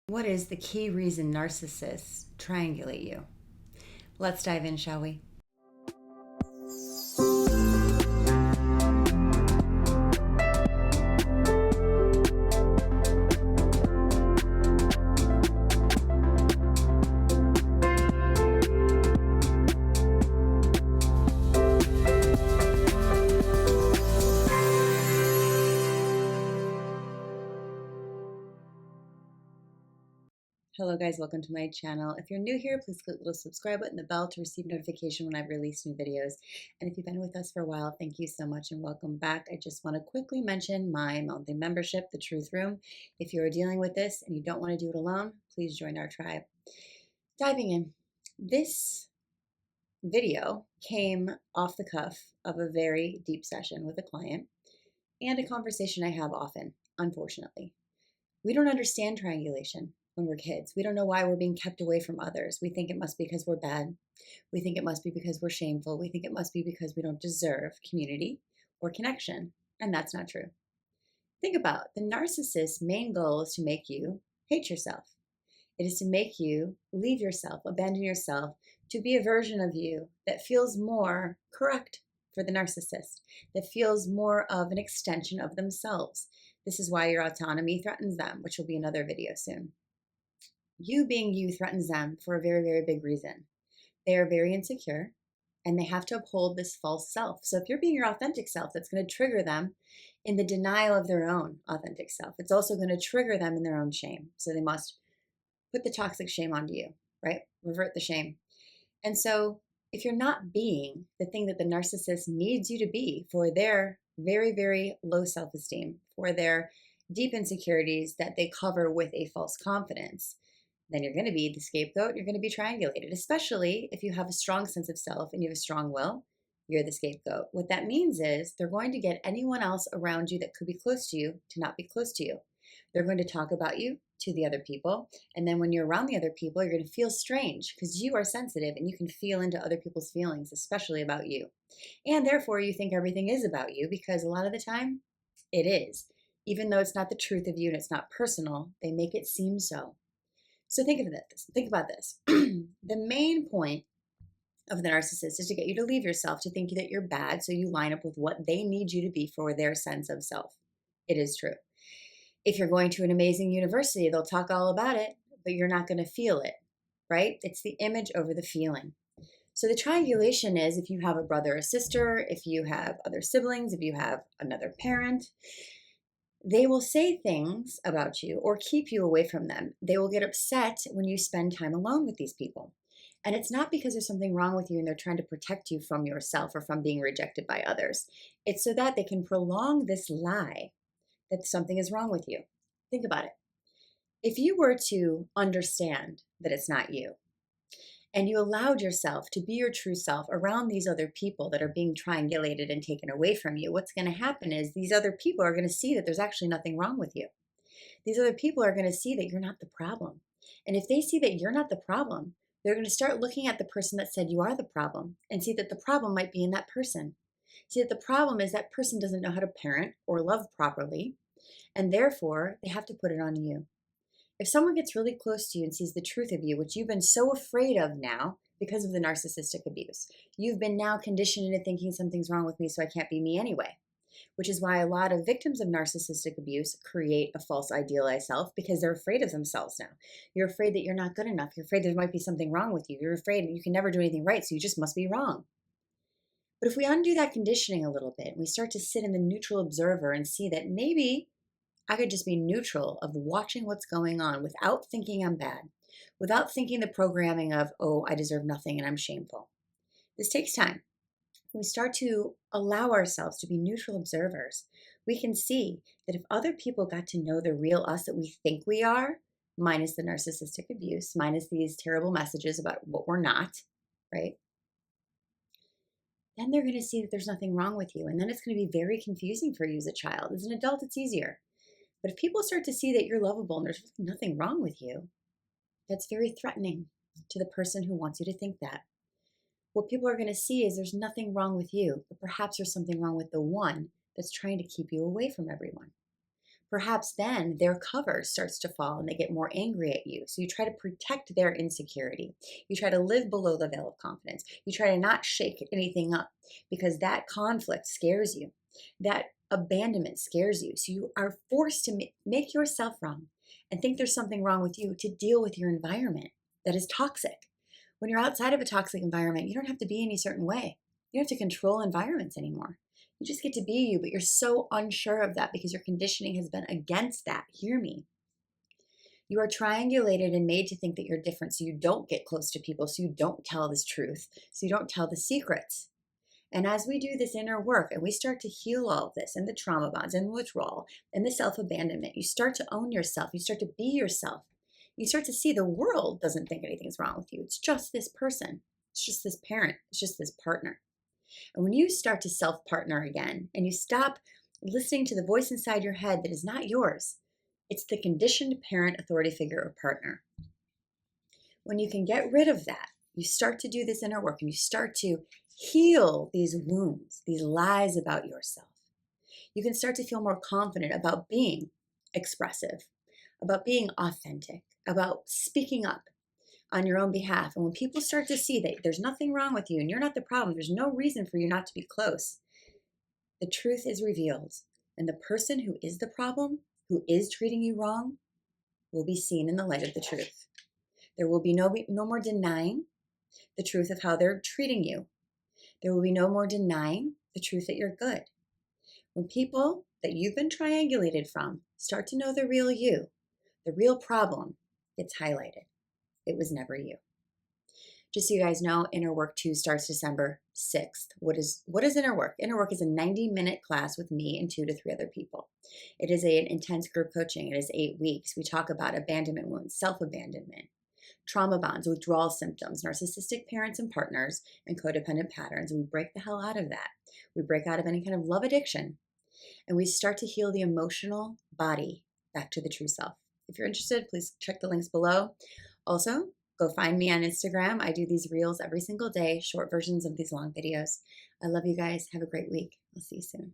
What is the key reason narcissists triangulate you? Let's dive in, shall we? Hello guys, welcome to my channel. If you're new here, please click the little subscribe button, the bell to receive notification when I've released new videos. And if you've been with us for a while, thank you so much and welcome back. I just want to quickly mention my monthly membership, The Truth Room. If you're dealing with this and you don't want to do it alone, please join our tribe. Diving in. This video came off the cuff of a very deep session with a client and a conversation I have often, unfortunately. We don't understand triangulation when we're kids. We don't know why we're being kept away from others. We think it must be because we're bad. We think it must be because we're shameful. We think it must be because we don't deserve community or connection. And that's not true. Think about the narcissist's main goal is to make you hate yourself. It is to make you leave yourself, abandon yourself, to be a version of you that feels more correct for the narcissist, that feels more of an extension of themselves. This is why your autonomy threatens them, which will be another video soon. You being you threatens them for a very, very big reason. They are very insecure and they have to uphold this false self. So if you're being your authentic self, that's going to trigger them in the denial of their own authentic self. It's also going to trigger them in their own shame. So they must put the toxic shame onto you, right? Revert the shame. And so if you're not being the thing that the narcissist needs you to be for their very, very low self-esteem, for their deep insecurities that they cover with a false confidence, then you're going to be the scapegoat. You're going to be triangulated, especially if you have a strong sense of self and you have a strong will. You're the scapegoat. What that means is they're going to get anyone else around you that could be close to you to not be close to you. They're going to talk about you to the other people. And then when you're around the other people, you're going to feel strange because you are sensitive and you can feel into other people's feelings, especially about you. And therefore, you think everything is about you because a lot of the time it is. Even though it's not the truth of you and it's not personal, they make it seem so. So think about this. The main point of the narcissist is to get you to leave yourself, to think that you're bad, so you line up with what they need you to be for their sense of self. It is true. If you're going to an amazing university, they'll talk all about it, but you're not going to feel it, right? It's the image over the feeling. So the triangulation is if you have a brother or sister, if you have other siblings, if you have another parent, they will say things about you or keep you away from them. They will get upset when you spend time alone with these people. And it's not because there's something wrong with you and they're trying to protect you from yourself or from being rejected by others. It's so that they can prolong this lie that something is wrong with you. Think about it. If you were to understand that it's not you, and you allowed yourself to be your true self around these other people that are being triangulated and taken away from you, what's going to happen is these other people are going to see that there's actually nothing wrong with you. These other people are going to see that you're not the problem. And if they see that you're not the problem, they're going to start looking at the person that said you are the problem and see that the problem might be in that person. See that the problem is that person doesn't know how to parent or love properly, and therefore they have to put it on you. If someone gets really close to you and sees the truth of you, which you've been so afraid of now because of the narcissistic abuse, you've been now conditioned into thinking something's wrong with me, so I can't be me anyway, which is why a lot of victims of narcissistic abuse create a false idealized self because they're afraid of themselves now. You're afraid that you're not good enough. You're afraid there might be something wrong with you. You're afraid you can never do anything right, so you just must be wrong. But if we undo that conditioning a little bit, we start to sit in the neutral observer and see that maybe I could just be neutral of watching what's going on without thinking I'm bad, without thinking the programming of, oh, I deserve nothing and I'm shameful. This takes time. When we start to allow ourselves to be neutral observers, we can see that if other people got to know the real us that we think we are, minus the narcissistic abuse, minus these terrible messages about what we're not, right? Then they're going to see that there's nothing wrong with you. And then it's going to be very confusing for you as a child. As an adult, it's easier. But if people start to see that you're lovable and there's nothing wrong with you, that's very threatening to the person who wants you to think that. What people are going to see is there's nothing wrong with you, but perhaps there's something wrong with the one that's trying to keep you away from everyone. perhaps then their cover starts to fall and they get more angry at you. So you try to protect their insecurity. You try to live below the veil of confidence. You try to not shake anything up because that conflict scares you. That abandonment scares you. So you are forced to make yourself wrong and think there's something wrong with you to deal with your environment that is toxic. When you're outside of a toxic environment, you don't have to be any certain way. You don't have to control environments anymore. You just get to be you, but you're so unsure of that because your conditioning has been against that. Hear me. You are triangulated and made to think that you're different so you don't get close to people, so you don't tell this truth, so you don't tell the secrets. And as we do this inner work and we start to heal all of this and the trauma bonds and withdrawal and the self-abandonment, you start to own yourself. You start to be yourself. You start to see the world doesn't think anything's wrong with you. It's just this person. It's just this parent. It's just this partner. And when you start to self-partner again and you stop listening to the voice inside your head that is not yours, it's the conditioned parent, authority figure, or partner. When you can get rid of that, you start to do this inner work and you start to heal these wounds, these lies about yourself. You can start to feel more confident about being expressive, about being authentic, about speaking up on your own behalf. And when people start to see that there's nothing wrong with you and you're not the problem, there's no reason for you not to be close, the truth is revealed. And the person who is the problem, who is treating you wrong, will be seen in the light of the truth. There will be no more denying the truth of how they're treating you. There will be no more denying the truth that you're good. When people that you've been triangulated from start to know the real you, the real problem gets highlighted. It was never you. Just so you guys know, Inner Work 2 starts December 6th. What is Inner Work? Inner Work is a 90-minute class with me and 2 to 3 other people. It is an intense group coaching. It is 8 weeks. We talk about abandonment wounds, self-abandonment, trauma bonds, withdrawal symptoms, narcissistic parents and partners, and codependent patterns. We break the hell out of that. We break out of any kind of love addiction. And we start to heal the emotional body back to the true self. If you're interested, please check the links below. Also, go find me on Instagram. I do these reels every single day, short versions of these long videos. I love you guys. Have a great week. I'll see you soon.